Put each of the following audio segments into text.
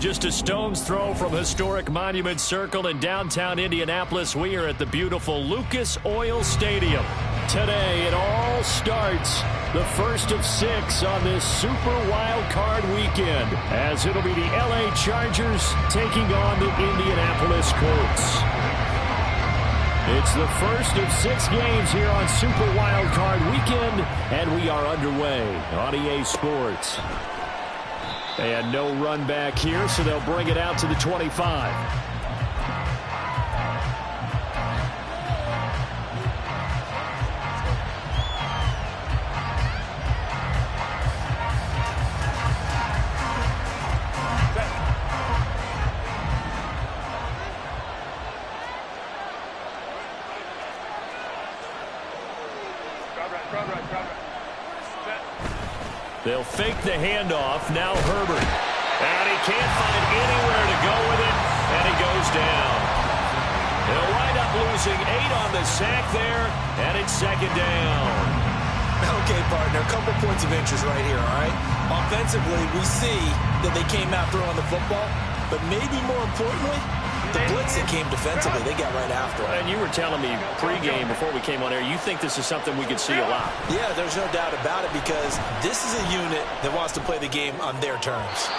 Just a stone's throw from historic Monument Circle in downtown Indianapolis. We are at the beautiful Lucas Oil Stadium. Today, it all starts. The first of 6 on this Super Wild Card weekend, as it'll be the LA Chargers taking on the Indianapolis Colts. It's the first of 6 games here on Super Wild Card weekend, and we are underway on EA Sports. And no run back here, so they'll bring it out to the 25. They'll fake the handoff. Now Herbert. And he can't find anywhere to go with it, and he goes down. They'll wind up losing 8 on the sack there, and it's 2nd down. Okay, partner, a couple points of interest right here, all right? Offensively, we see that they came out throwing the football, but maybe more importantly, the blitz that came defensively, they got right after it. And you were telling me pregame before we came on air, you think this is something we could see a lot. Yeah, there's no doubt about it, because this is a unit that wants to play the game on their terms.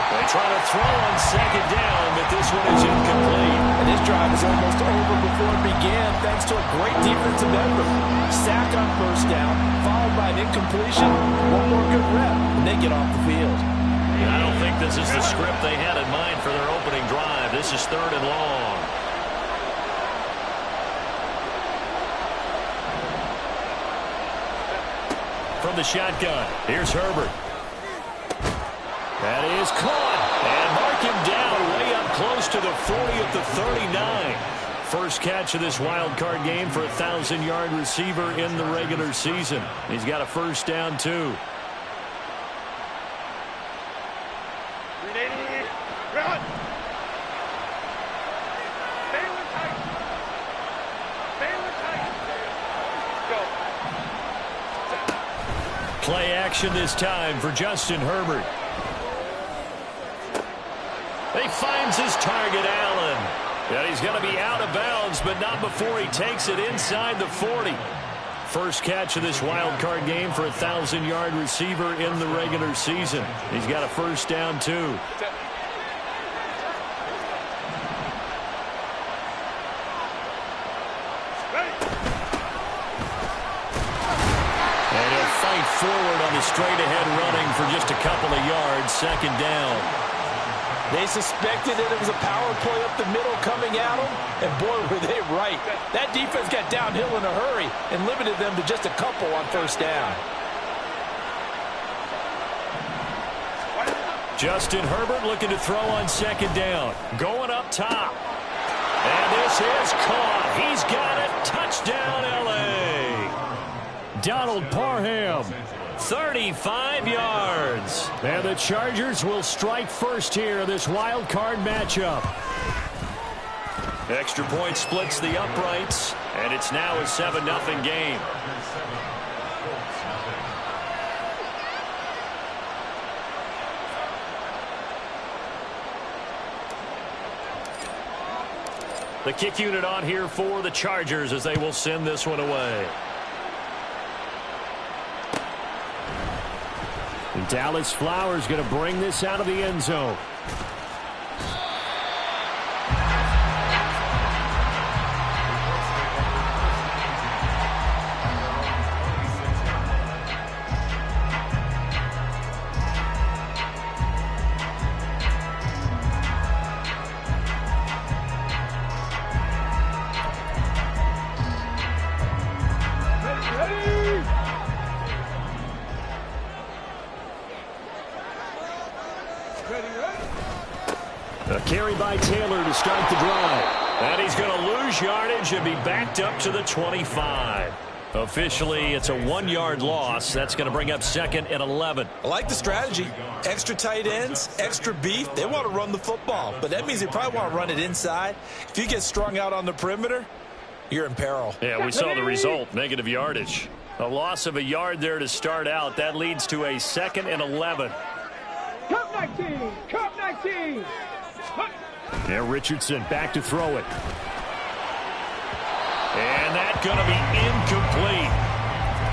They try to throw on 2nd down, but this one is incomplete. And this drive is almost over before it began, thanks to a great defensive effort. Sack on 1st down, followed by an incompletion. One more good rep, and they get off the field. I don't think this is the script they had in mind for their opening drive. This is 3rd and long. From the shotgun, here's Herbert. That is caught. And mark him down way up close to the 40 at the 39. First catch of this wild card game for a 1,000-yard receiver in the regular season. He's got a 1st down, too. Play action this time for Justin Herbert. He finds his target, Allen. And he's going to be out of bounds, but not before he takes it inside the 40. First catch of this wild card game for a 1,000-yard receiver in the regular season. He's got a first down, too. And he'll fight forward on the straight-ahead running for just a couple of yards. Second down. They suspected that it was a power play up the middle coming at them, and boy, were they right. That defense got downhill in a hurry and limited them to just a couple on first down. Justin Herbert looking to throw on second down. Going up top. And this is caught. He's got it. Touchdown, L.A. Donald Parham. 35 yards. And the Chargers will strike first here in this wild card matchup. Extra point splits the uprights, and it's now a 7-0 game. The kick unit on here for the Chargers as they will send this one away. And Dallas Flowers going to bring this out of the end zone. A carry by Taylor to start the drive. And he's going to lose yardage and be backed up to the 25. Officially, it's a 1-yard loss. That's going to bring up second and 11. I like the strategy. Extra tight ends, extra beef. They want to run the football, but that means they probably want to run it inside. If you get strung out on the perimeter, you're in peril. Yeah, we saw the result, negative yardage. A loss of a yard there to start out. That leads to a second and 11. Cup 19! Cup 19! Now Richardson back to throw it. And that's going to be incomplete.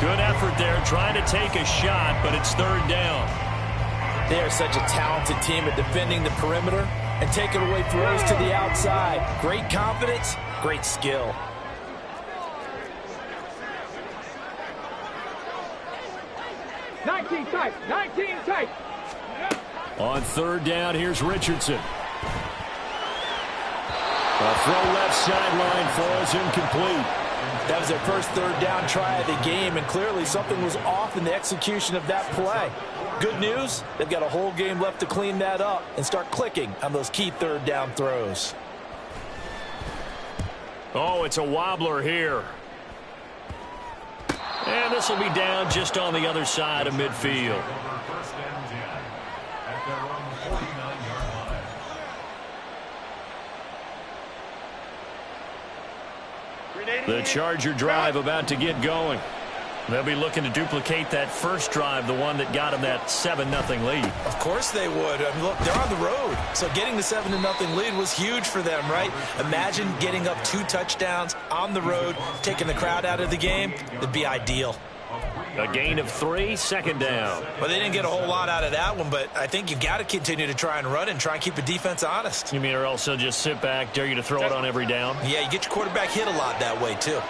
Good effort there trying to take a shot, but it's third down. They are such a talented team at defending the perimeter and taking away throws to the outside. Great confidence, great skill. Nineteen tight! 19 tight! On third down, here's Richardson. A throw left sideline falls incomplete. That was their first third down try of the game, and clearly something was off in the execution of that play. Good news, they've got a whole game left to clean that up and start clicking on those key third down throws. Oh, it's a wobbler here. And this will be down just on the other side of midfield. The Charger drive about to get going. They'll be looking to duplicate that first drive, the one that got them that 7-0 lead. Of course they would. I mean, look, they're on the road. So getting the 7-0 lead was huge for them, right? Imagine getting up 2 touchdowns on the road, taking the crowd out of the game. It'd be ideal. A gain of 3, second down. Well, they didn't get a whole lot out of that one, but I think you've got to continue to try and run and try and keep the defense honest. You mean, or else they'll just sit back, dare you to throw it on every down? Yeah, you get your quarterback hit a lot that way, too.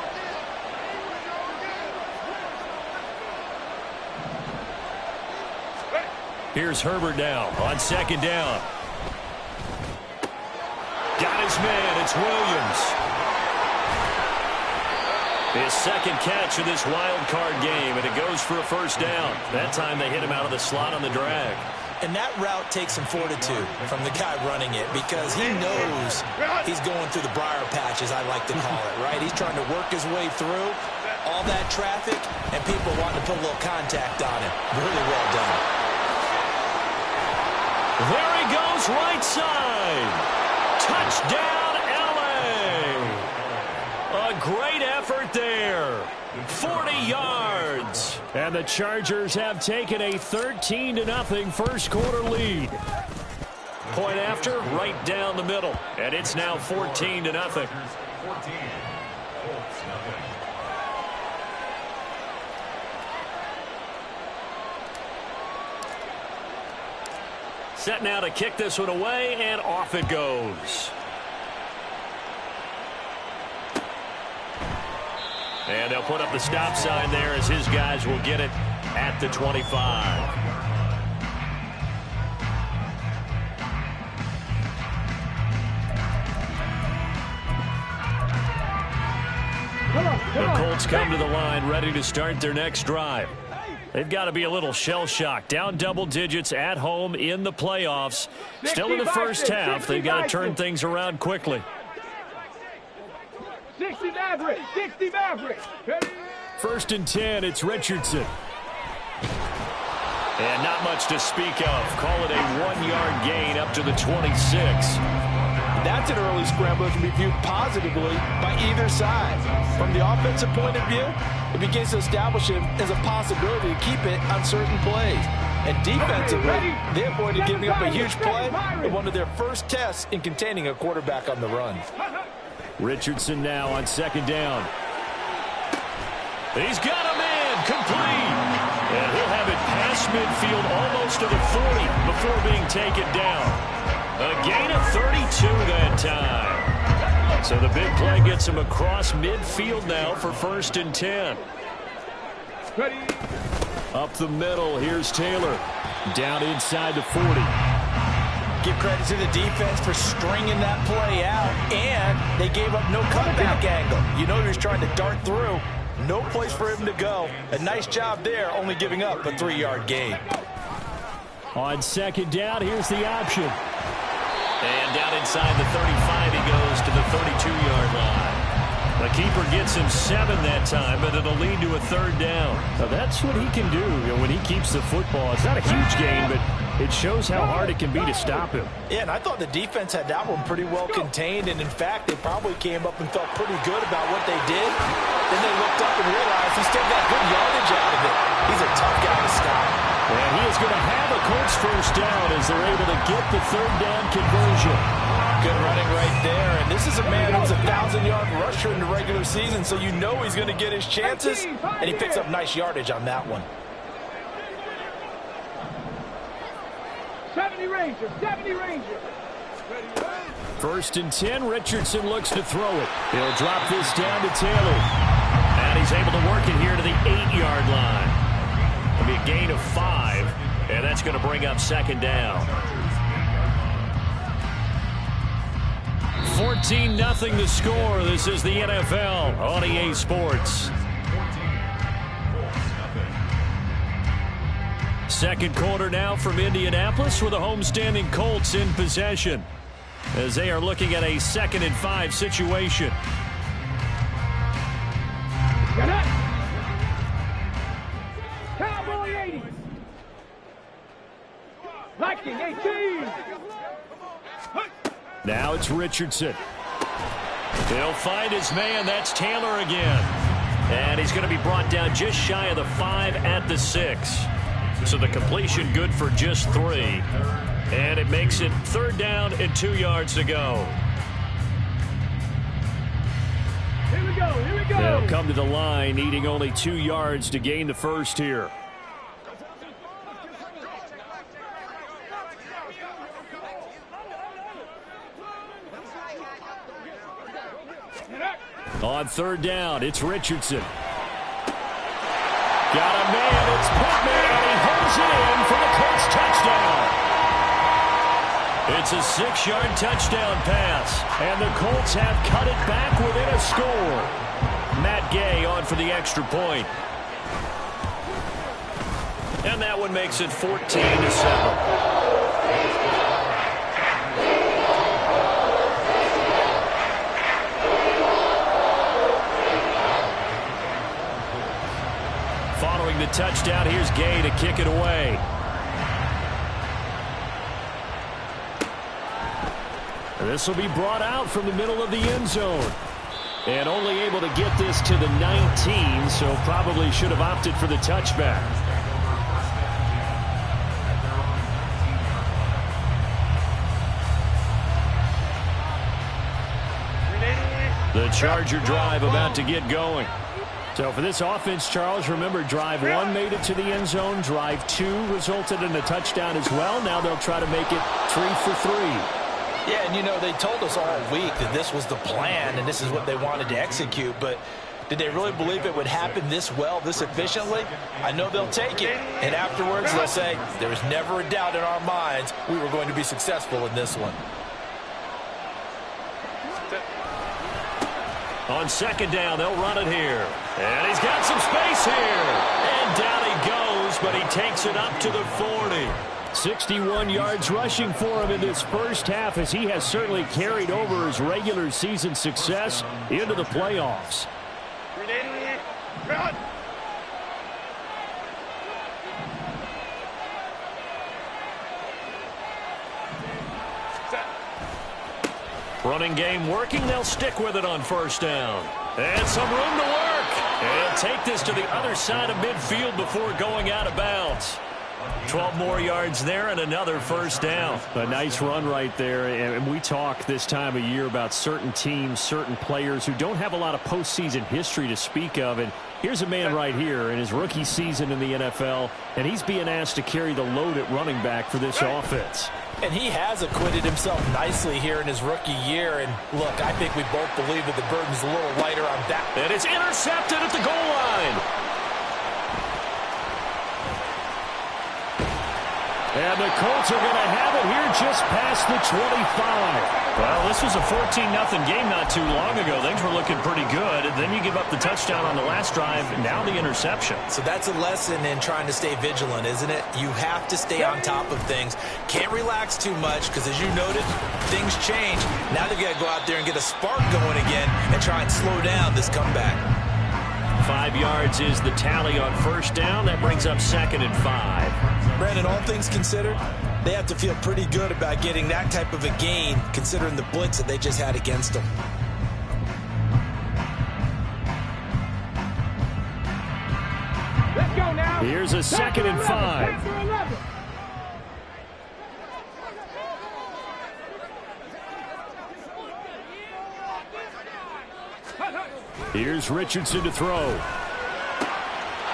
Here's Herbert now on second down. Got his man. It's Williams. His second catch of this wild card game, and it goes for a first down. That time they hit him out of the slot on the drag. And that route takes some fortitude from the guy running it because he knows he's going through the briar patch, as I like to call it, right? He's trying to work his way through all that traffic, and people want to put a little contact on him. Really well done. There he goes, right side. Touchdown, L.A. A great effort there. 40 yards. And the Chargers have taken a 13-0 first quarter lead. Point after, right down the middle. And it's now 14-0. Set now to kick this one away, and off it goes. And they'll put up the stop sign there as his guys will get it at the 25. The Colts come to the line ready to start their next drive. They've got to be a little shell-shocked. Down double digits at home in the playoffs. Still in the first half. They've got to turn things around quickly. 60 Maverick. 60 Maverick. First and 10. It's Richardson. And not much to speak of. Call it a 1-yard gain up to the 26. That's an early scramble that can be viewed positively by either side. From the offensive point of view, it begins to establish it as a possibility to keep it on certain plays. And defensively, they avoided giving up a huge play in one of their first tests in containing a quarterback on the run. Richardson now on second down. He's got a man complete. And he'll have it past midfield almost to the 40 before being taken down. A gain of 32 that time. So the big play gets him across midfield now for first and 10. Ready. Up the middle, here's Taylor. Down inside the 40. Give credit to the defense for stringing that play out, and they gave up no cutback angle. You know he was trying to dart through. No place for him to go. A nice job there, only giving up a 3-yard gain. On second down, here's the option. And down inside the 35, he goes to the 32-yard line. The keeper gets him 7 that time, but it'll lead to a third down. Now that's what he can do when he keeps the football. It's not a huge gain, but it shows how hard it can be to stop him. Yeah, and I thought the defense had that one pretty well contained, and in fact, they probably came up and felt pretty good about what they did. Then they looked up and realized he still got good yardage out of it. He's a tough guy to stop. And he is going to have a Colts first down as they're able to get the third down conversion. Good running right there. And this is a man who's a 1,000-yard rusher in the regular season, so you know he's going to get his chances, and he picks up nice yardage on that one. 70 Rangers. 70 Rangers. First and 10, Richardson looks to throw it. He'll drop this down to Taylor. And he's able to work it here to the 8-yard line. It'll be a gain of 5, and that's going to bring up second down. 14-0 the score. This is the NFL on EA Sports. Second quarter now from Indianapolis with the homestanding Colts in possession as they are looking at a 2nd and 5 situation. Cowboy 80. Viking 18. Now it's Richardson. He'll find his man. That's Taylor again. And he's going to be brought down just shy of the 5 at the 6. So the completion good for just 3. And it makes it third down and 2 yards to go. Here we go. Here we go. They'll come to the line, needing only 2 yards to gain the first here. On third down, it's Richardson. Got a man, it's Pittman, and he holds it in for the Colts touchdown. It's a 6-yard touchdown pass, and the Colts have cut it back within a score. Matt Gay on for the extra point. And that one makes it 14-7. Following the touchdown, here's Gay to kick it away. This will be brought out from the middle of the end zone. And only able to get this to the 19, so probably should have opted for the touchback. The Charger drive about to get going. So for this offense, Charles, remember, drive 1 made it to the end zone. Drive 2 resulted in a touchdown as well. Now they'll try to make it 3 for 3. Yeah, and you know, they told us all week that this was the plan and this is what they wanted to execute, but did they really believe it would happen this well, this efficiently? I know they'll take it, and afterwards they'll say, there was never a doubt in our minds we were going to be successful in this one. On second down, they'll run it here. And he's got some space here. And down he goes, but he takes it up to the 40. 61 yards rushing for him in this first half, as he has certainly carried over his regular season success into the playoffs. Running game working. They'll stick with it on first down. And some room to work. And take this to the other side of midfield before going out of bounds. 12 more yards there and another first down. A nice run right there. And we talk this time of year about certain teams, certain players who don't have a lot of postseason history to speak of. And here's a man right here in his rookie season in the NFL, and he's being asked to carry the load at running back for this offense. And he has acquitted himself nicely here in his rookie year. And look, I think we both believe that the burden's a little lighter on that. And it's intercepted at the goal line. And the Colts are going to have it here just past the 25. Well, this was a 14-0 game not too long ago. Things were looking pretty good. And then you give up the touchdown on the last drive. Now the interception. So that's a lesson in trying to stay vigilant, isn't it? You have to stay on top of things. Can't relax too much because, as you noted, things change. Now they've got to go out there and get a spark going again and try and slow down this comeback. 5 yards is the tally on first down. That brings up 2nd and 5. Brandon, all things considered, they have to feel pretty good about getting that type of a gain, considering the blitz that they just had against them. Let's go now. Here's a 2nd and 5. Here's Richardson to throw.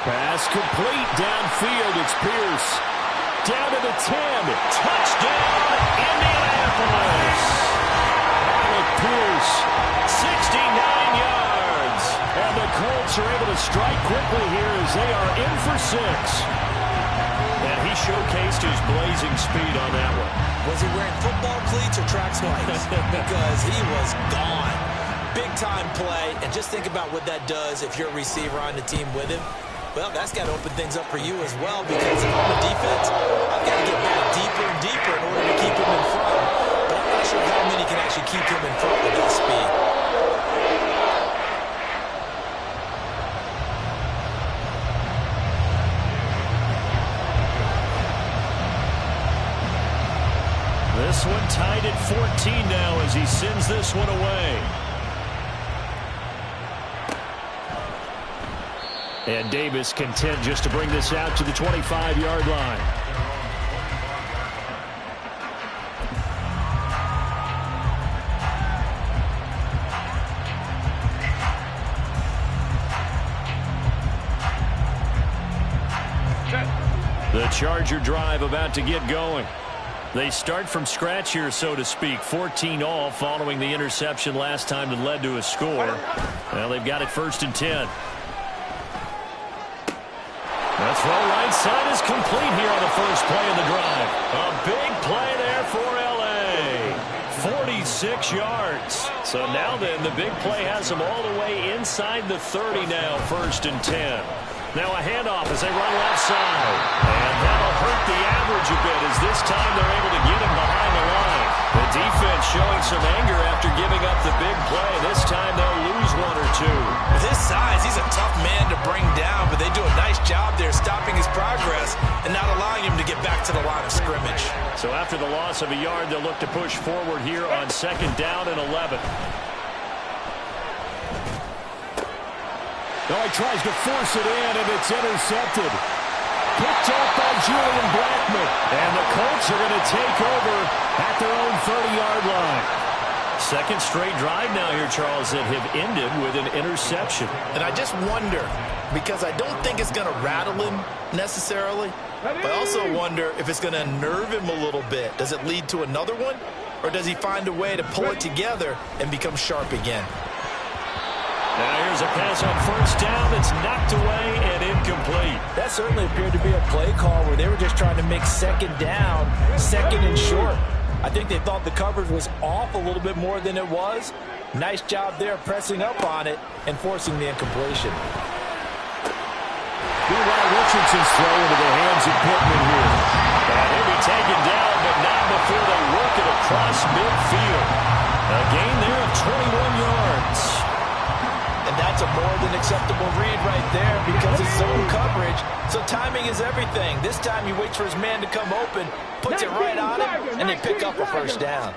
Pass complete downfield. It's Pierce. Down to the 10. Touchdown, Indianapolis. Alec Pierce, 69 yards. And the Colts are able to strike quickly here as they are in for 6. And he showcased his blazing speed on that one. Was he wearing football cleats or track spikes? Because he was gone. Big-time play, and just think about what that does if you're a receiver on the team with him. Well, that's got to open things up for you as well, because if I'm a defense, I've got to get back deeper and deeper in order to keep him in front. But I'm not sure how many can actually keep him in front with that speed. This one tied at 14 now as he sends this one away. And Davis content just to bring this out to the 25-yard line. The Charger drive about to get going. They start from scratch here, so to speak. 14-all following the interception last time that led to a score. Well, they've got it 1st and 10. The throw right side is complete here on the first play of the drive. A big play there for L.A. 46 yards. So now then, the big play has them all the way inside the 30 now, 1st and 10. Now a handoff as they run left side. And that'll hurt the average a bit as this time they're able to get him behind the line. The defense showing some anger after giving up the big play. This time they'll lose 1 or 2. With his size, he's a tough man to bring down, but they do a nice job there stopping his progress and not allowing him to get back to the line of scrimmage. So after the loss of a yard, they'll look to push forward here on 2nd down and 11. Oh, he tries to force it in, and it's intercepted. Picked up by Julian Blackmon. And the Colts are going to take over at their own 30-yard line. Second straight drive now here, Charles, that have ended with an interception. And I just wonder, because I don't think it's going to rattle him necessarily, but I also wonder if it's going to unnerve him a little bit. Does it lead to another one, or does he find a way to pull it together and become sharp again? Now here's a pass on first down that's knocked away and incomplete. That certainly appeared to be a play call where they were just trying to make second down, second and short. I think they thought the coverage was off a little bit more than it was. Nice job there pressing up on it and forcing the incompletion. Meanwhile, Richardson's throw into the hands of Pittman here. And he'll be taken down, but not before they work it across midfield. A gain there of 21 yards. And that's a more than acceptable read right there because it's zone coverage. So timing is everything. This time he waits for his man to come open, puts it right on him, and they pick up a first down.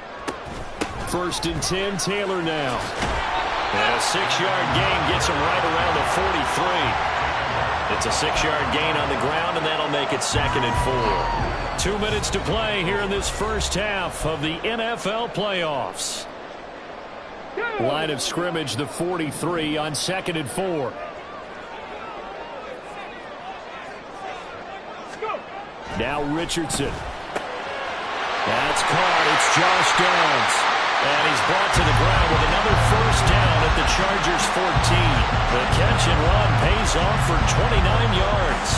1st and 10, Taylor now. And a 6-yard gain gets him right around the 43. It's a 6-yard gain on the ground, and that'll make it 2nd and 4. 2 minutes to play here in this first half of the NFL playoffs. Line of scrimmage, the 43 on 2nd and 4. Now Richardson. That's caught. It's Josh Downs. And he's brought to the ground with another first down at the Chargers' 14. The catch and run pays off for 29 yards.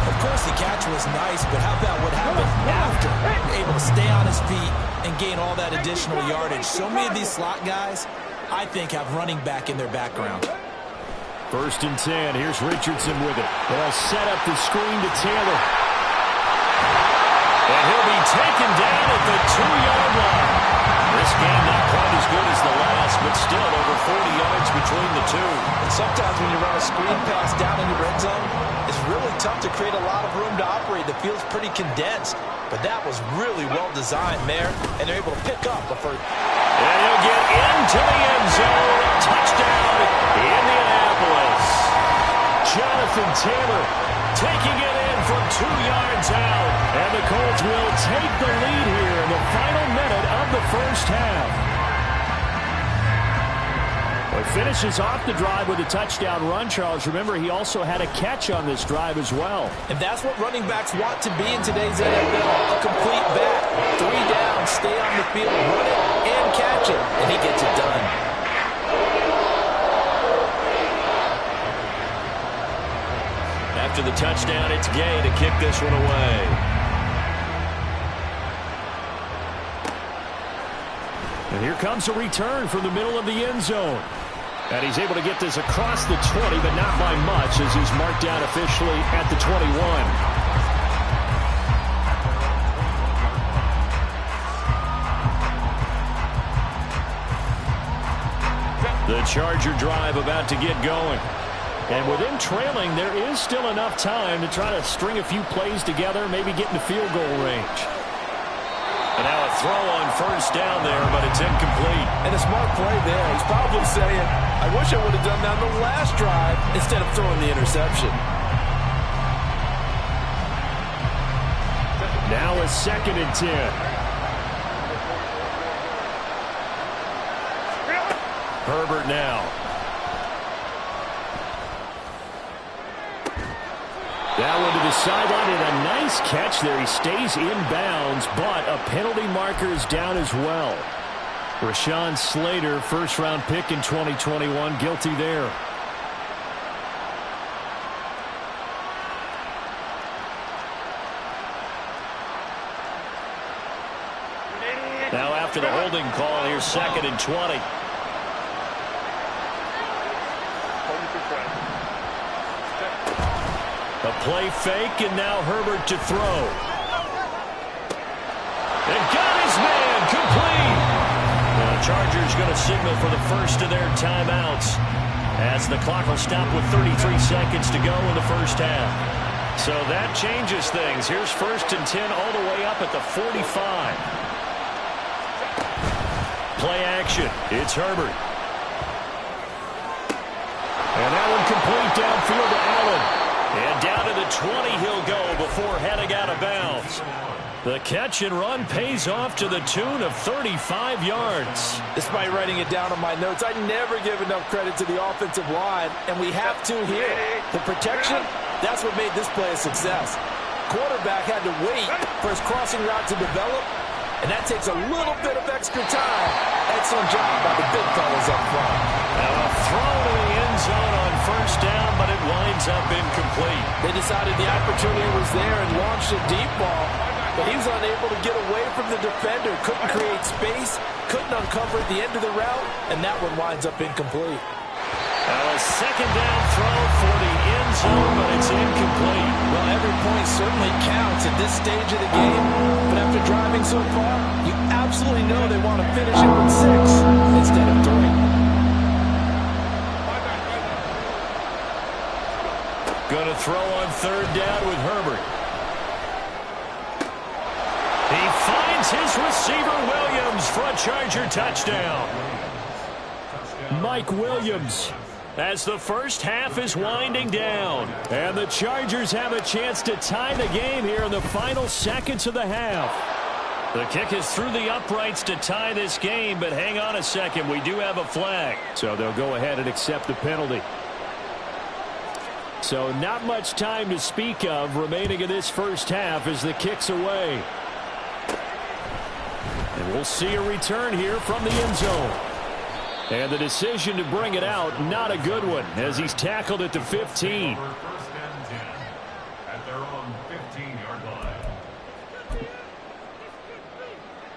Of course, the catch was nice, but how about what happened after? Able to stay on his feet and gain all that additional yardage. So many of these slot guys, I think, have running back in their background. 1st and 10. Here's Richardson with it. They'll set up the screen to Taylor. And he'll be taken down at the 2-yard line. This game not quite as good as the last, but still over 40 yards between the two. And sometimes when you run a screen pass down in the red zone, it's really tough to create a lot of room to operate. The field's pretty condensed, but that was really well designed there, and they're able to pick up a first. And he'll get into the end zone. Touchdown, Indianapolis. Jonathan Taylor taking it in from 2 yards out. And the Colts will take the lead here in the final minute of the first half. Well, he finishes off the drive with a touchdown run, Charles. Remember, he also had a catch on this drive as well. And that's what running backs want to be in today's NFL. A complete back. 3 down, stay on the field, run it, and catch it. And he gets it done. After the touchdown, it's Gay to kick this one away. And here comes a return from the middle of the end zone. And he's able to get this across the 20, but not by much, as he's marked down officially at the 21. The Charger drive about to get going. And with him trailing, there is still enough time to try to string a few plays together, maybe get into field goal range. And now a throw on first down there, but it's incomplete. And a smart play there. He's probably saying, I wish I would have done that on the last drive instead of throwing the interception. Now a 2nd and 10. Herbert now. That one to the sideline, and a nice catch there. He stays in bounds, but a penalty marker is down as well. Rashawn Slater, first-round pick in 2021, guilty there. Now after the holding call, here's 2nd and 20. A play fake, and now Herbert to throw. And got his man, complete. The Chargers going to signal for the first of their timeouts, as the clock will stop with 33 seconds to go in the first half. So that changes things. Here's 1st and 10 all the way up at the 45. Play action. It's Herbert. And that one incomplete downfield to Allen. And down to the 20 he'll go before heading out of bounds. The catch and run pays off to the tune of 35 yards. Despite writing it down on my notes, I never give enough credit to the offensive line, and we have to here. The protection, that's what made this play a success. Quarterback had to wait for his crossing route to develop, and that takes a little bit of extra time. Excellent job by the big fellas up front. Now a throw to the end zone on first down, but it winds up incomplete. They decided the opportunity was there and launched a deep ball, but he was unable to get away from the defender. Couldn't create space, couldn't uncover the end of the route, and that one winds up incomplete. Now a second down throw for the end zone, but it's incomplete. Well, every point certainly counts at this stage of the game, but after driving so far, you absolutely know they want to finish it with 6 instead of 3. Going to throw on third down with Herbert. He finds his receiver Williams for a Charger touchdown. Mike Williams, as the first half is winding down. And the Chargers have a chance to tie the game here in the final seconds of the half. The kick is through the uprights to tie this game, but hang on a second, we do have a flag. So they'll go ahead and accept the penalty. So not much time to speak of remaining in this first half as the kick's away. And we'll see a return here from the end zone. And the decision to bring it out, not a good one, as he's tackled at the 15. At their own 15-yard line.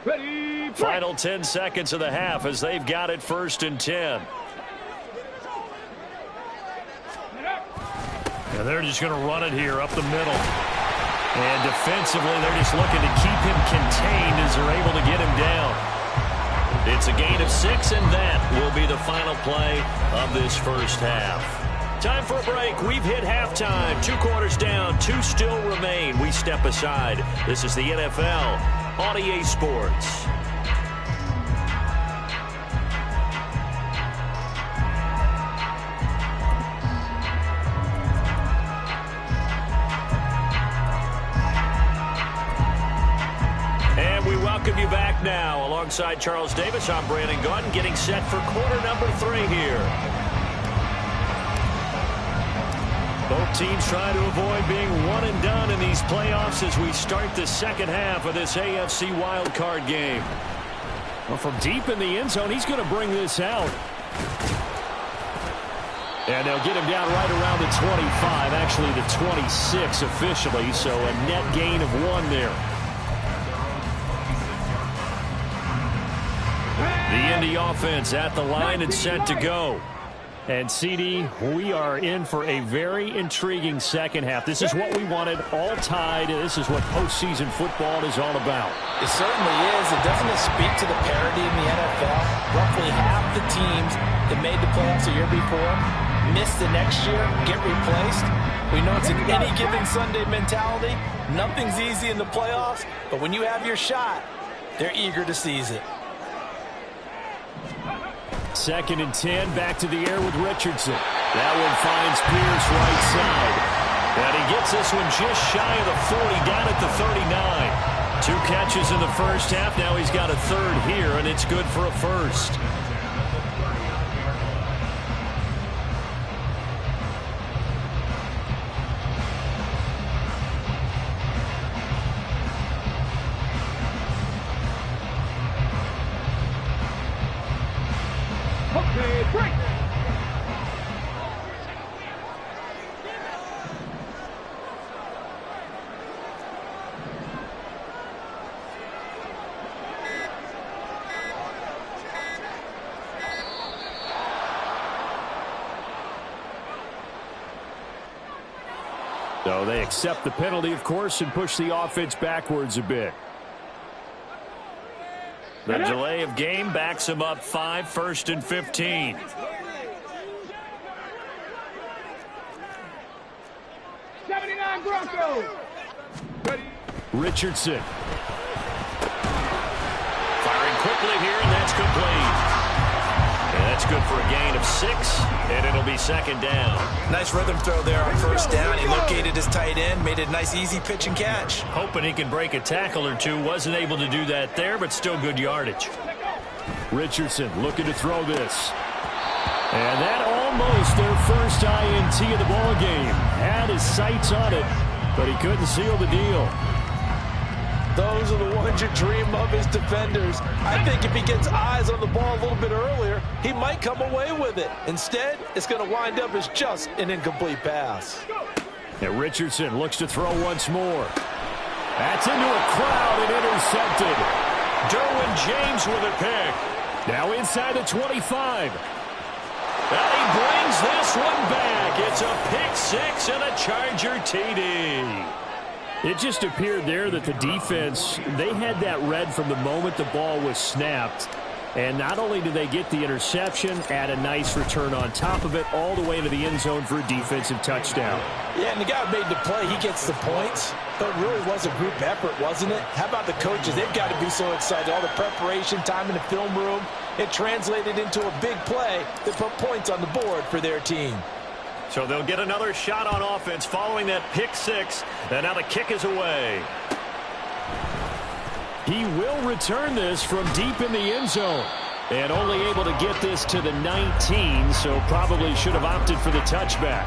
Ready, Final 10 seconds of the half as they've got it 1st and 10. And they're just going to run it here up the middle. And defensively, they're just looking to keep him contained as they're able to get him down. It's a gain of 6, and that will be the final play of this first half. Time for a break. We've hit halftime. 2 quarters down, 2 still remain. We step aside. This is the NFL on EA Sports. Welcome you back now. Alongside Charles Davis, I'm Brandon Gaudin, getting set for quarter number 3 here. Both teams trying to avoid being one and done in these playoffs as we start the second half of this AFC wildcard game. Well, from deep in the end zone, he's going to bring this out. And they'll get him down right around the 25, actually the 26 officially, so a net gain of 1 there. The Indy offense at the line and set to go. And, CD, we are in for a very intriguing second half. This is what we wanted, all tied. This is what postseason football is all about. It certainly is. It doesn't speak to the parity in the NFL. Roughly half the teams that made the playoffs a year before miss the next year, get replaced. We know it's an any given Sunday mentality. Nothing's easy in the playoffs, but when you have your shot, they're eager to seize it. 2nd and 10, back to the air with Richardson. That one finds Pierce right side. And he gets this one just shy of the 40, down at the 39. 2 catches in the first half. Now he's got a 3rd here, and it's good for a 1st. So they accept the penalty, of course, and push the offense backwards a bit. The delay of game backs him up 5, 1st and 15. Broncos. Richardson. Firing quickly here, and that's complete. And That's good for a gain of 6, and it'll be second down. Nice rhythm throw there on first down. He located his tight end, made it a nice, easy pitch and catch. Hoping he can break a tackle or two. Wasn't able to do that there, but still good yardage. Richardson looking to throw this. And that almost their first INT of the ball game. Had his sights on it, but he couldn't seal the deal. Those are the ones you dream of as defenders. I think if he gets eyes on the ball a little bit earlier, he might come away with it. Instead, it's going to wind up as just an incomplete pass. And Richardson looks to throw once more. That's into a crowd and intercepted. Derwin James with a pick. Now inside the 25. And he brings this one back. It's a pick 6 and a Charger TD. It just appeared there that the defense, they had that read from the moment the ball was snapped. And not only did they get the interception, add a nice return on top of it, all the way into the end zone for a defensive touchdown. Yeah, and the guy who made the play, he gets the points. But it really was a group effort, wasn't it? How about the coaches? They've got to be so excited. All the preparation, time in the film room, it translated into a big play that put points on the board for their team. So they'll get another shot on offense following that pick 6. And now the kick is away. He will return this from deep in the end zone. And only able to get this to the 19, so probably should have opted for the touchback.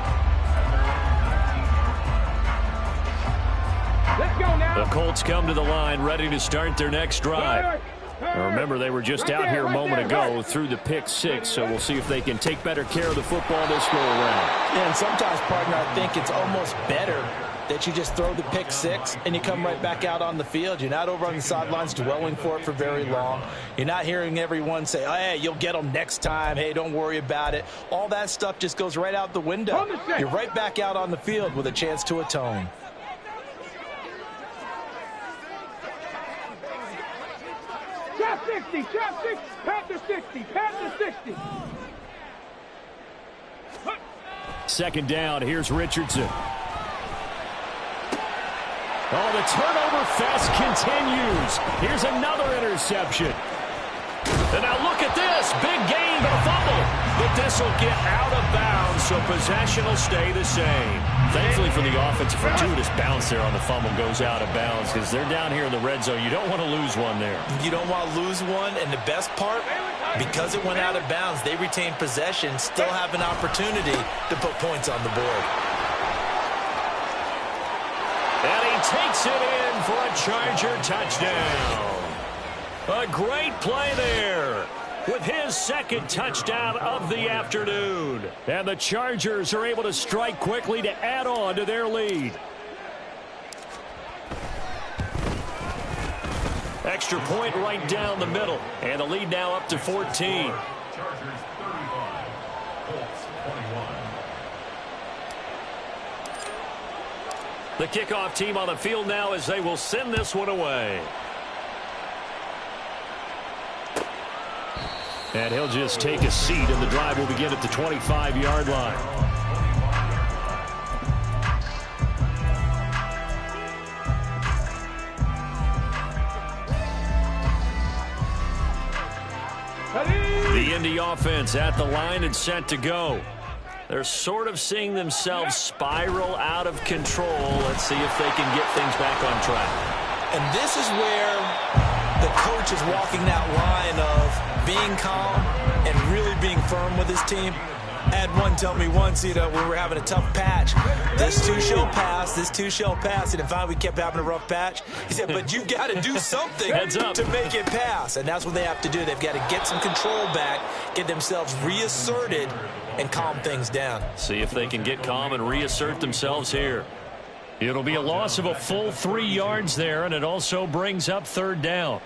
Let's go now. The Colts come to the line ready to start their next drive. Now remember, they were just out here a moment ago through the pick 6, so we'll see if they can take better care of the football this go around. Yeah, and sometimes, partner, I think it's almost better that you just throw the pick 6 and you come right back out on the field. You're not over on the sidelines dwelling for it for very long. You're not hearing everyone say, oh, hey, you'll get them next time. Hey, don't worry about it. All that stuff just goes right out the window. You're right back out on the field with a chance to atone. Trap 60, trap 60, Panther 60, Panther 60. Second down, here's Richardson. Oh, the turnover fest continues. Here's another interception. And now look at this. Big gain, but a fumble. But this will get out of bounds, so possession will stay the same. Thankfully for the offense, a fortuitous bounce there on the fumble goes out of bounds because they're down here in the red zone. You don't want to lose one there. You don't want to lose one, and the best part, because it went out of bounds, they retain possession, still have an opportunity to put points on the board. And he takes it in for a Charger touchdown. A great play there with his second touchdown of the afternoon. And the Chargers are able to strike quickly to add on to their lead. Extra point right down the middle. And the lead now up to 14. Chargers 35, Colts 21. The kickoff team on the field now as they will send this one away. And he'll just take a seat, and the drive will begin at the 25-yard line. The Indy offense at the line and set to go. They're sort of seeing themselves spiral out of control. Let's see if they can get things back on track. And this is where the coach is walking that line of being calm and really being firm with his team. I had one tell me once, when we were having a tough patch, this too shall pass, this too shall pass. And finally we kept having a rough patch. He said, but you've got to do something to make it pass. And that's what they have to do. They've got to get some control back, get themselves reasserted, and calm things down. See if they can get calm and reassert themselves here. It'll be a loss of a full 3 yards there, and it also brings up third down.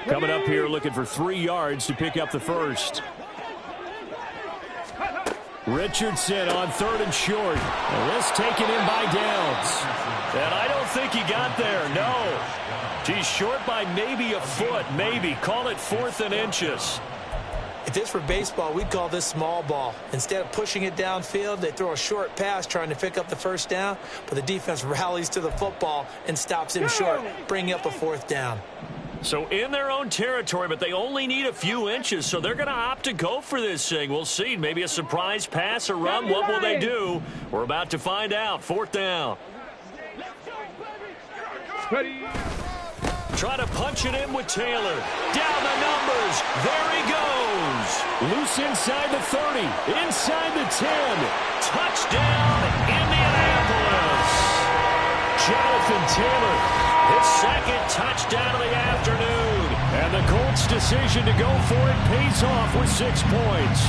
Coming up here looking for 3 yards to pick up the first. Richardson on 3rd and short. And this taken in by Downs. And I don't think he got there, no. He's short by maybe a foot, maybe. Call it 4th and inches. If this were baseball, we'd call this small ball. Instead of pushing it downfield, they throw a short pass trying to pick up the first down, but the defense rallies to the football and stops him short, bringing up a 4th down. So in their own territory, but they only need a few inches, so they're going to opt to go for this thing. We'll see. Maybe a surprise pass or run. What will they do? We're about to find out. 4th down. Try to punch it in with Taylor. Down the numbers. There he goes. Loose inside the 30. Inside the 10. Touchdown, Indianapolis. Jonathan Taylor. His 2nd touchdown of the afternoon. And the Colts' decision to go for it pays off with 6 points.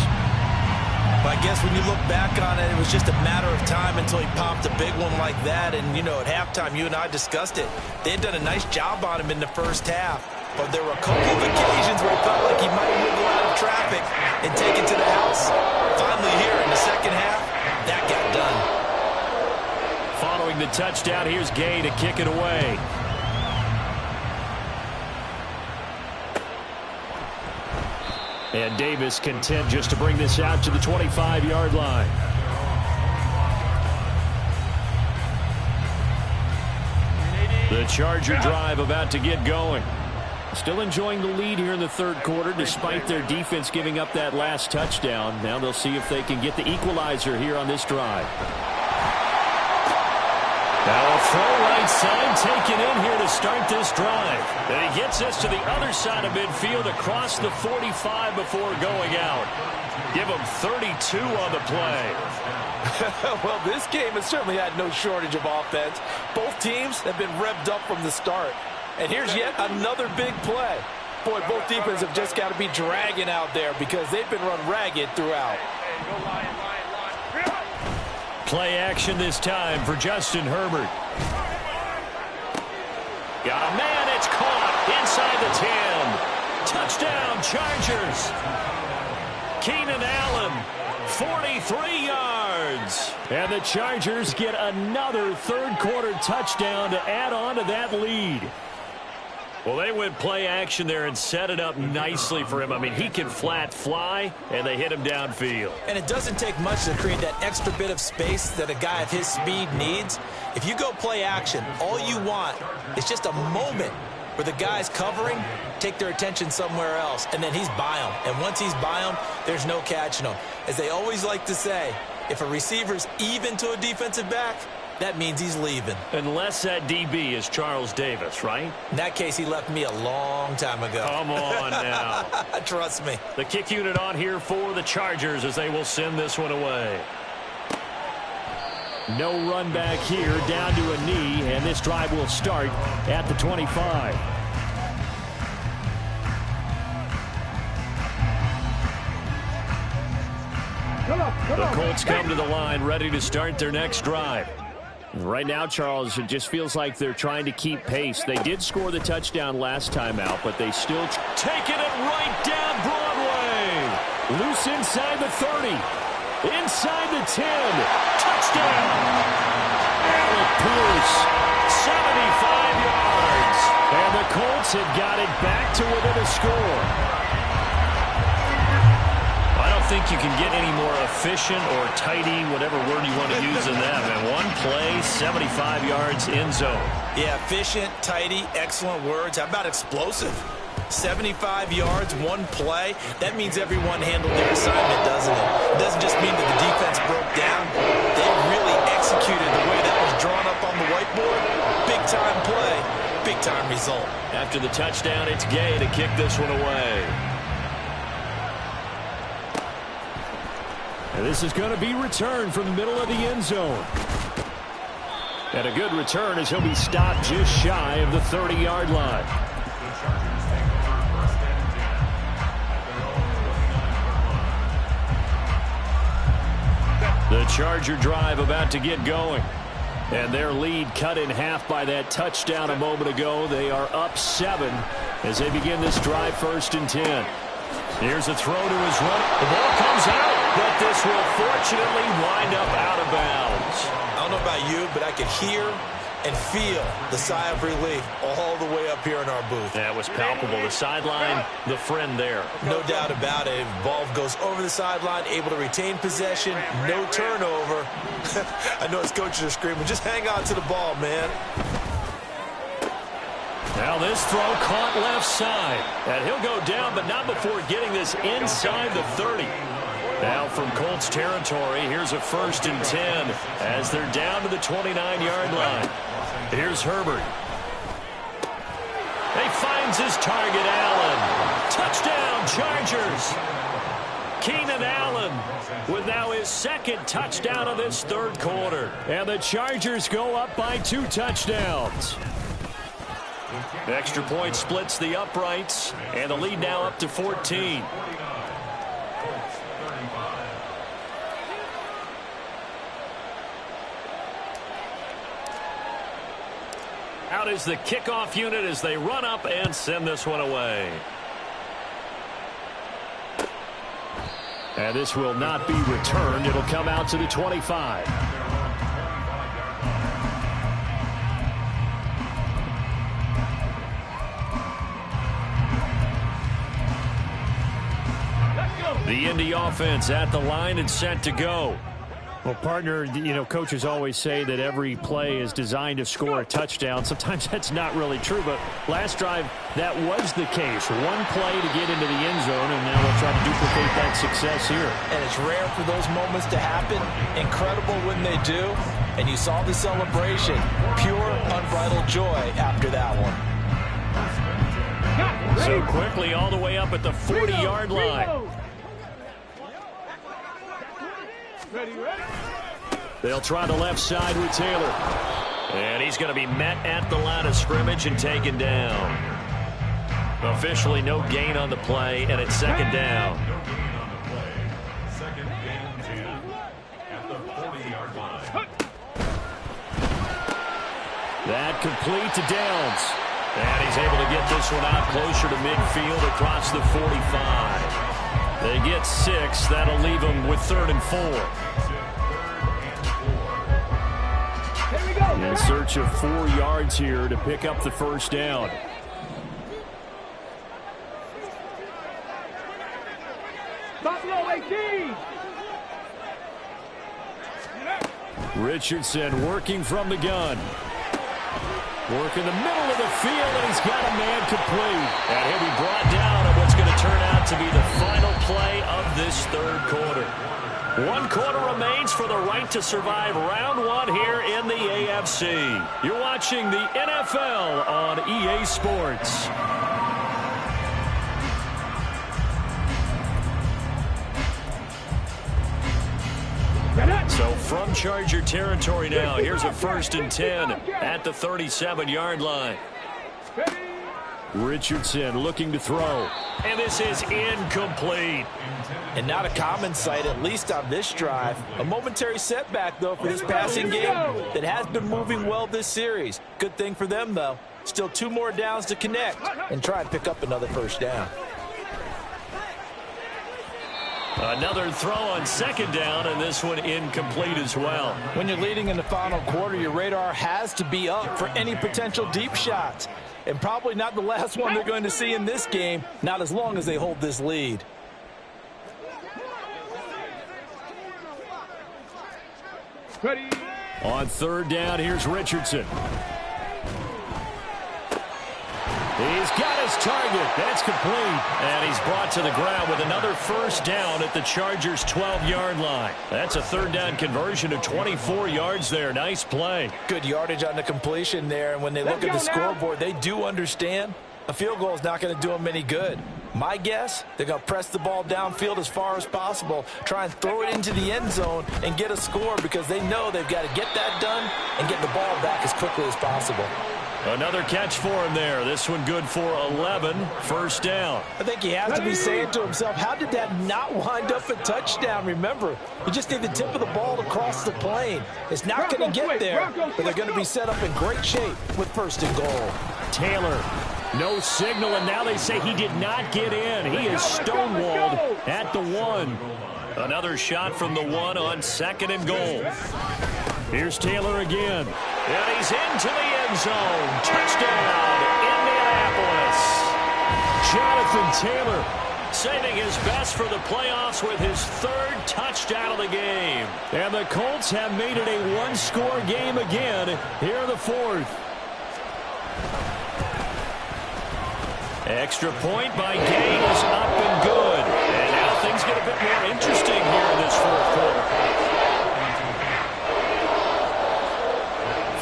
But I guess when you look back on it, it was just a matter of time until he popped a big one like that. And, you know, at halftime, you and I discussed it. They had done a nice job on him in the first half. But there were a couple of occasions where it felt like he might wiggle out of traffic and take it to the house. Finally here in the second half, that got done. Following the touchdown, here's Gay to kick it away. And Davis content just to bring this out to the 25-yard line. The Charger drive about to get going. Still enjoying the lead here in the 3rd quarter despite their defense giving up that last touchdown. Now they'll see if they can get the equalizer here on this drive. Now a throw right side taken in here to start this drive. And he gets us to the other side of midfield across the 45 before going out. Give him 32 on the play. Well, this game has certainly had no shortage of offense. Both teams have been revved up from the start. And here's yet another big play. Boy, both defenses have just got to be dragging out there because they've been run ragged throughout. Play action this time for Justin Herbert. Got a man, it's caught inside the 10. Touchdown, Chargers. Keenan Allen, 43 yards. And the Chargers get another 3rd quarter touchdown to add on to that lead. Well, they went play action there and set it up nicely for him. I mean, he can flat fly, and they hit him downfield. And it doesn't take much to create that extra bit of space that a guy of his speed needs. If you go play action, all you want is just a moment where the guy's covering, take their attention somewhere else, and then he's by him. And once he's by him, there's no catching him. As they always like to say, if a receiver's even to a defensive back, that means he's leaving. Unless that DB is Charles Davis, right? In that case, he left me a long time ago. Come on now. Trust me. The kick unit on here for the Chargers as they will send this one away. No run back here, down to a knee, and this drive will start at the 25. The Colts come to the line, ready to start their next drive. Right now, Charles, it just feels like they're trying to keep pace. They did score the touchdown last time out, but they still taking it right down Broadway. Loose inside the 30. Inside the 10. Touchdown. Alec Pierce. 75 yards. And the Colts have got it back to within a score. I don't think you can get any more efficient or tidy, whatever word you want to use in that. And one play, 75 yards in zone. Yeah, efficient, tidy, excellent words. How about explosive? 75 yards, one play. That means everyone handled their assignment, doesn't it? It doesn't just mean that the defense broke down. They really executed the way that was drawn up on the whiteboard. Big-time play, big-time result. After the touchdown, it's Gay to kick this one away. And this is going to be returned from the middle of the end zone. And a good return as he'll be stopped just shy of the 30-yard line. The Charger drive about to get going. And their lead cut in half by that touchdown a moment ago. They are up 7 as they begin this drive 1st and 10. Here's a throw to his right. The ball comes out, but this will fortunately wind up out of bounds. I don't know about you, but I could hear and feel the sigh of relief all the way up here in our booth. That was palpable. The sideline, the friend there. No doubt about it. Ball goes over the sideline, able to retain possession, no turnover. I know his coaches are screaming, just hang on to the ball, man. Now this throw caught left side. And he'll go down, but not before getting this inside the 30. Now from Colts territory, here's a 1st and 10 as they're down to the 29-yard line. Here's Herbert. He finds his target, Allen. Touchdown, Chargers. Keenan Allen with now his 2nd touchdown of this 3rd quarter. And the Chargers go up by 2 touchdowns. Extra point splits the uprights, and the lead now up to 14. Out is the kickoff unit as they run up and send this one away. And this will not be returned. It'll come out to the 25. The Indy offense at the line and set to go. Well, partner, coaches always say that every play is designed to score a touchdown. Sometimes that's not really true, but last drive, that was the case. One play to get into the end zone, and now they'll try to duplicate that success here. And it's rare for those moments to happen. Incredible when they do. And you saw the celebration. Pure, unbridled joy after that one. So quickly all the way up at the 40-yard line. They'll try the left side with Taylor. And he's going to be met at the line of scrimmage and taken down. Officially no gain on the play, and it's 2nd down. No gain on the play. 2nd and 10 at the 40-yard line. That complete to Downs. And he's able to get this one out closer to midfield across the 45. They get 6. That'll leave them with 3rd and 4. In search of 4 yards here to pick up the 1st down. Buffalo 18. Richardson working from the gun. Work in the middle of the field, and he's got a man complete. And he'll be brought down on what's going to turn out to be the final play of this 3rd quarter. 1 quarter remains for the right to survive round 1 here in the AFC. You're watching the NFL on EA Sports. So from Charger territory now, here's a 1st and 10 at the 37-yard line. Richardson looking to throw. And this is incomplete. And not a common sight, at least on this drive. A momentary setback, though, for this passing game that has been moving well this series. Good thing for them, though. Still 2 more downs to connect and try and pick up another 1st down. Another throw on 2nd down, and this one incomplete as well. When you're leading in the final quarter, your radar has to be up for any potential deep shots. And probably not the last one they're going to see in this game, not as long as they hold this lead. Ready. On 3rd down, here's Richardson. He's got his target. That's complete. And he's brought to the ground with another 1st down at the Chargers' 12-yard line. That's a 3rd down conversion of 24 yards there. Nice play. Good yardage on the completion there. And when they look at the scoreboard, they do understand a field goal is not going to do them any good. My guess, they're going to press the ball downfield as far as possible, try and throw it into the end zone and get a score because they know they've got to get that done and get the ball back as quickly as possible. Another catch for him there. This one good for 11. 1st down. I think he has to be saying to himself, how did that not wind up a touchdown? Remember, you just need the tip of the ball to cross the plane. It's not going to get there, but they're going to be set up in great shape with 1st and goal. Taylor, no signal, and now they say he did not get in. He is stonewalled at the 1. Another shot from the 1 on 2nd and goal. Here's Taylor again. And he's into the end zone. Touchdown, Indianapolis. Jonathan Taylor saving his best for the playoffs with his 3rd touchdown of the game. And the Colts have made it a 1-score game again here in the 4th. Extra point by Gay is up and good. And now things get a bit more interesting here in this fourth quarter.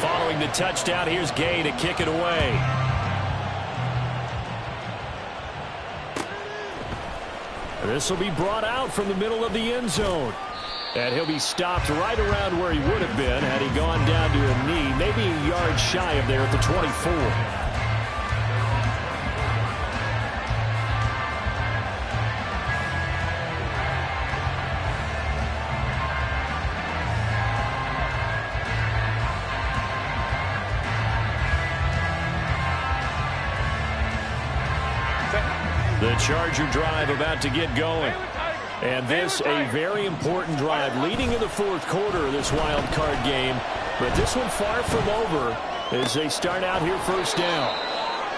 Following the touchdown, here's Gay to kick it away. This will be brought out from the middle of the end zone. And he'll be stopped right around where he would have been had he gone down to a knee, maybe a yard shy of there at the 24. The Charger drive about to get going. And this a very important drive leading in the fourth quarter of this wild card game. But this one far from over as they start out here first down.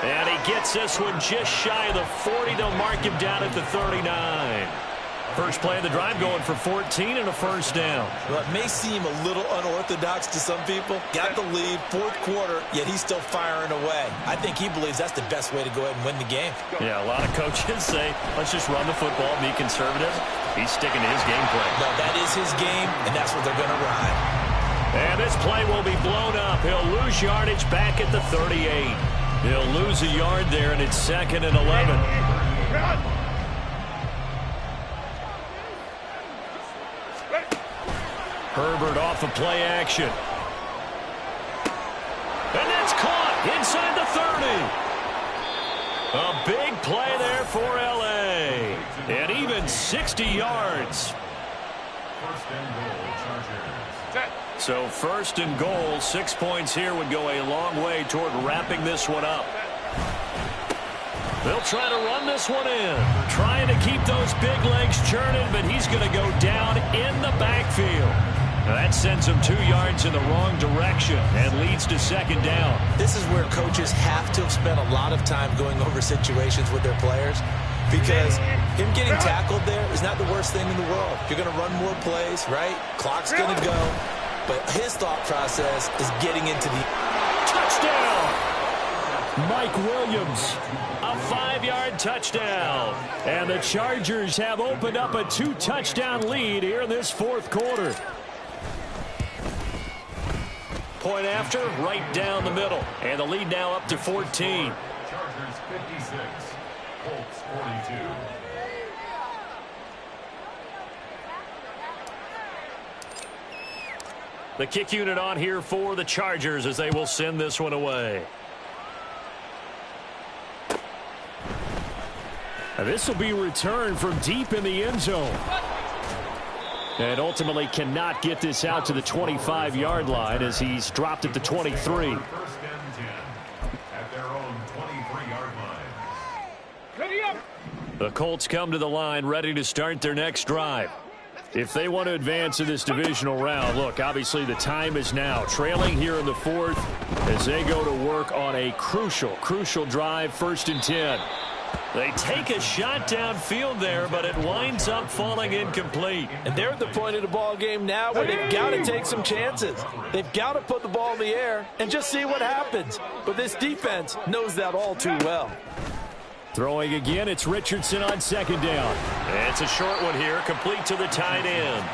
And he gets this one just shy of the 40. They'll mark him down at the 39. First play of the drive going for 14 and a first down. Well, it may seem a little unorthodox to some people. Got the lead, fourth quarter, yet he's still firing away. I think he believes that's the best way to go ahead and win the game. Yeah, a lot of coaches say, let's just run the football, be conservative. He's sticking to his game plan. No, that is his game, and that's what they're going to ride. And this play will be blown up. He'll lose yardage back at the 38. He'll lose a yard there, and it's 2nd and 11. Herbert off of play action. And that's caught inside the 30. A big play there for L.A. And even 60 yards. First and goal, Chargers. So first and goal, 6 points here would go a long way toward wrapping this one up. They'll try to run this one in. Trying to keep those big legs churning, but he's going to go down in the backfield. Now that sends him 2 yards in the wrong direction and leads to second down. This is where coaches have to have spent a lot of time going over situations with their players, because him getting tackled there is not the worst thing in the world. You're going to run more plays, right? Clock's going to go. But his thought process is getting into the touchdown. Mike Williams, a 5-yard touchdown. And the Chargers have opened up a 2-touchdown lead here in this fourth quarter. Point after, right down the middle. And the lead now up to 14. Chargers 56, Colts 42. The kick unit on here for the Chargers as they will send this one away. And this will be returned from deep in the end zone. And ultimately cannot get this out to the 25-yard line as he's dropped at the 23. First and 10 at their own 23-yard line. Ready up. The Colts come to the line ready to start their next drive. If they want to advance in this divisional round, look, obviously the time is now. Trailing here in the fourth as they go to work on a crucial drive, 1st and 10. They take a shot downfield there, but it winds up falling incomplete. And they're at the point of the ball game now where they've got to take some chances. They've got to put the ball in the air and just see what happens. But this defense knows that all too well. Throwing again, it's Richardson on second down. It's a short one here, complete to the tight end.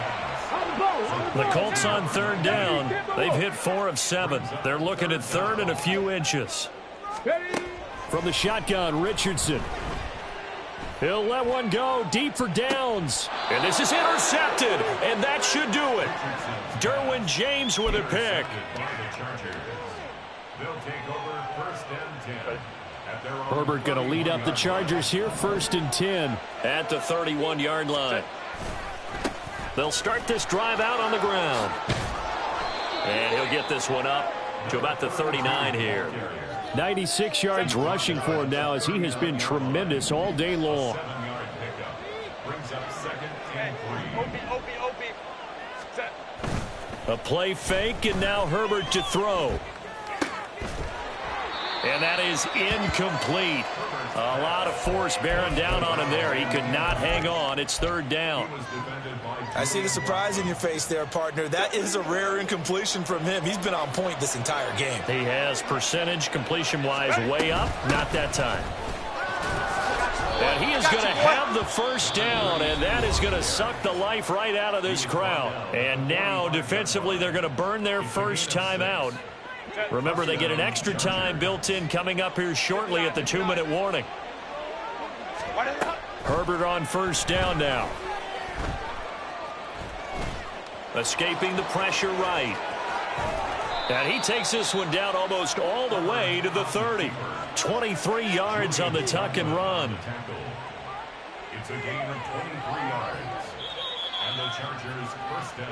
The Colts on third down. They've hit 4 of 7. They're looking at 3rd and a few inches. From the shotgun, Richardson. He'll let one go deep for downs. And this is intercepted, and that should do it. Derwin James with a pick. They'll take over 1st and 10 at their own. Herbert going to lead up the Chargers here, 1st and 10 at the 31-yard line. They'll start this drive out on the ground. And he'll get this one up to about the 39 here. 96 yards rushing for him now as he has been tremendous all day long. 7-yard pickup brings up 2nd and 3. A play fake, and now Herbert to throw. And that is incomplete. A lot of force bearing down on him there. He could not hang on. It's 3rd down. I see the surprise in your face there, partner. That is a rare incompletion from him. He's been on point this entire game. He has percentage completion-wise way up. Not that time. And he is going to have the first down, and that is going to suck the life right out of this crowd. And now, defensively, they're going to burn their first time out. Remember, they get an extra time built in coming up here shortly at the 2-minute warning. Herbert on first down now. Escaping the pressure right. And he takes this one down almost all the way to the 30. 23 yards on the tuck and run. It's a gain of 23 yards. And the Chargers first down.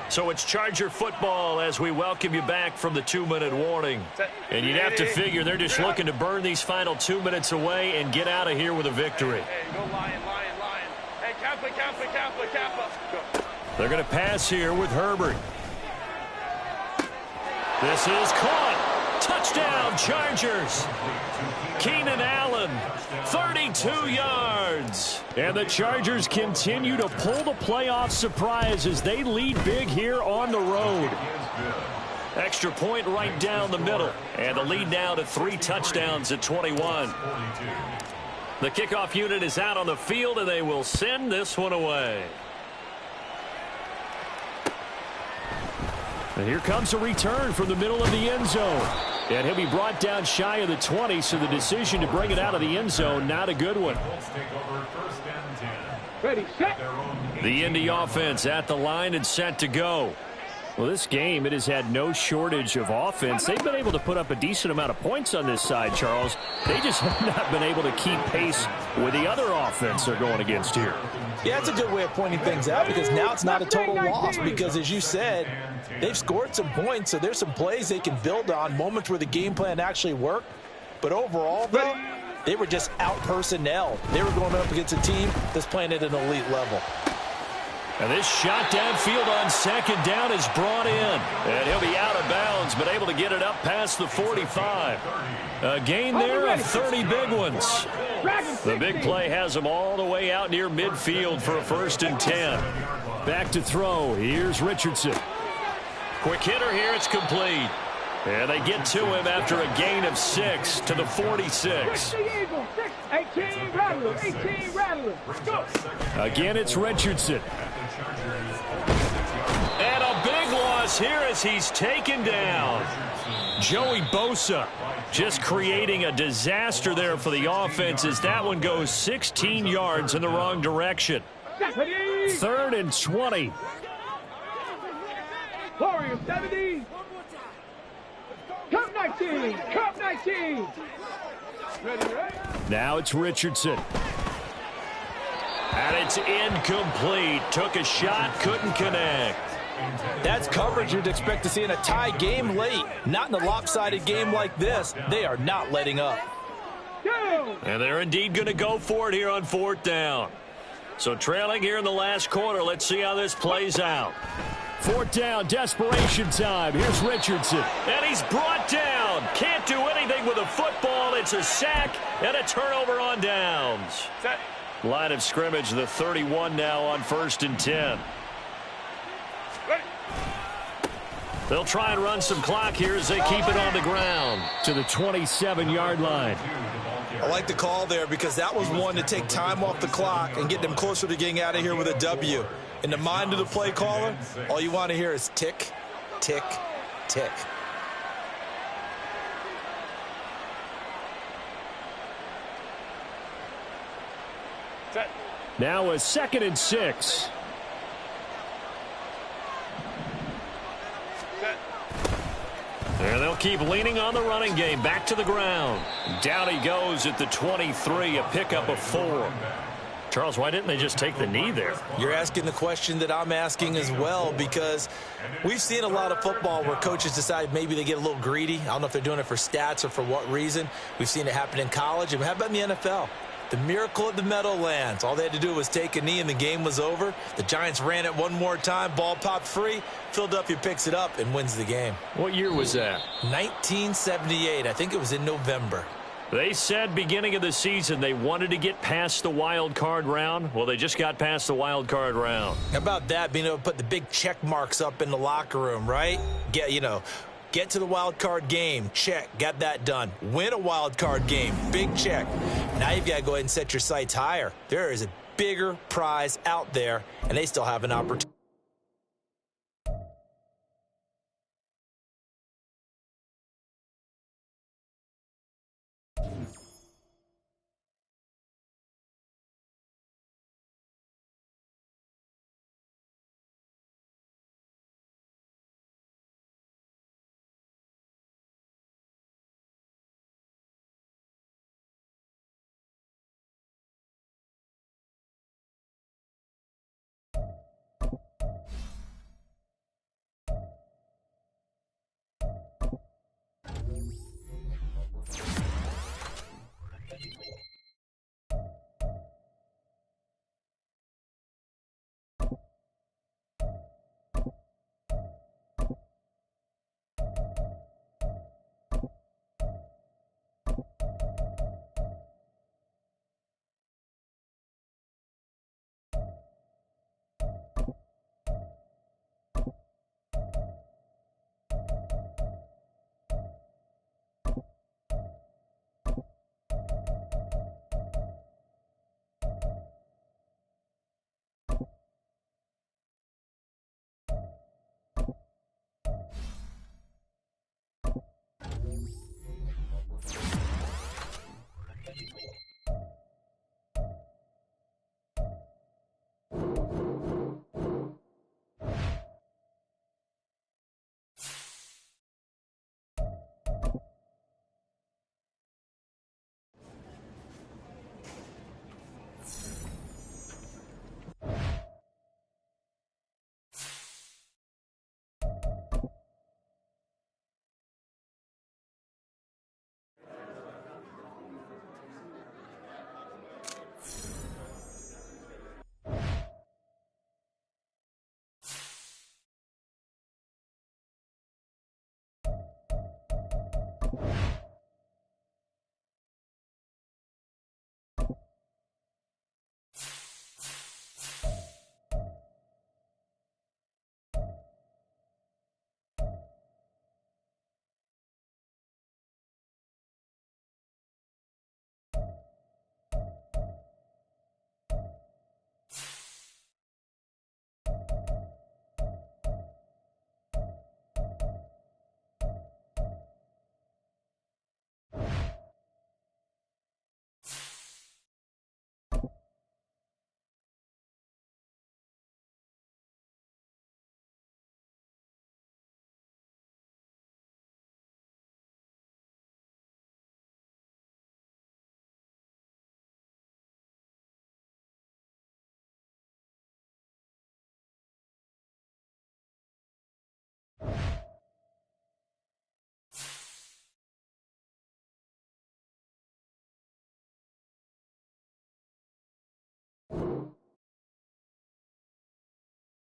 So it's Charger football as we welcome you back from the 2-minute warning. And you'd have to figure they're just looking to burn these final 2 minutes away and get out of here with a victory. Hey, go Lion, Lion, Lion. Hey, Kappa, Kappa, Kappa, Kappa. Go. They're going to pass here with Herbert. This is caught. Touchdown, Chargers. Keenan Allen, 32 yards. And the Chargers continue to pull the playoff surprise as they lead big here on the road. Extra point right down the middle. And the lead now to 3 touchdowns at 21. The kickoff unit is out on the field, and they will send this one away. And here comes a return from the middle of the end zone. And he'll be brought down shy of the 20, so the decision to bring it out of the end zone, not a good one. Ready, set. The Indy offense at the line and set to go. Well, this game, it has had no shortage of offense. They've been able to put up a decent amount of points on this side, Charles. They just have not been able to keep pace with the other offense they're going against here. Yeah, it's a good way of pointing things out because now it's not a total loss because, as you said, they've scored some points, so there's some plays they can build on, moments where the game plan actually worked. But overall, though, they were just out-personnel. They were going up against a team that's playing at an elite level. And this shot downfield on second down is brought in. And he'll be out of bounds, but able to get it up past the 45. A gain there of 30 big ones. The big play has them all the way out near midfield for a 1st and 10. Back to throw. Here's Richardson. Quick hitter here. It's complete. And they get to him after a gain of 6 to the 46. 18 Rattler, 18 Rattler. Go. Again, it's Richardson. And a big loss here as he's taken down. Joey Bosa just creating a disaster there for the offense as that one goes 16 yards in the wrong direction. 3rd and 20. Warriors 70. Cup 19. Cup 19. Ready, ready. Now it's Richardson. And it's incomplete. Took a shot, couldn't connect. That's coverage you'd expect to see in a tie game late. Not in a lopsided game like this. They are not letting up. And they're indeed going to go for it here on 4th down. So trailing here in the last quarter. Let's see how this plays out. 4th down, desperation time. Here's Richardson. And he's brought down. Can't do anything with a football. It's a sack and a turnover on downs. Set. Line of scrimmage, the 31 now on 1st and 10. Ready. They'll try and run some clock here as they keep it on the ground to the 27-yard line. I like the call there because that was one to take time off the clock and get them closer to getting out of here with a W. In the mind of the play caller, all you want to hear is tick, tick, tick. Set. Now a 2nd and 6. Set. And they'll keep leaning on the running game. Back to the ground. Down he goes at the 23, a pickup of 4. Charles, why didn't they just take the knee there? You're asking the question that I'm asking as well because we've seen a lot of football where coaches decide maybe they get a little greedy. I don't know if they're doing it for stats or for what reason. We've seen it happen in college. And how about in the NFL? The miracle of the Meadowlands. All they had to do was take a knee and the game was over. The Giants ran it one more time. Ball popped free. Philadelphia picks it up and wins the game. What year was that? 1978. I think it was in November. They said beginning of the season they wanted to get past the wild card round. Well, they just got past the wild card round. How about that, being able to put the big check marks up in the locker room, right? Get to the wild card game. Check. Got that done. Win a wild card game. Big check. Now you've got to go ahead and set your sights higher. There is a bigger prize out there, and they still have an opportunity.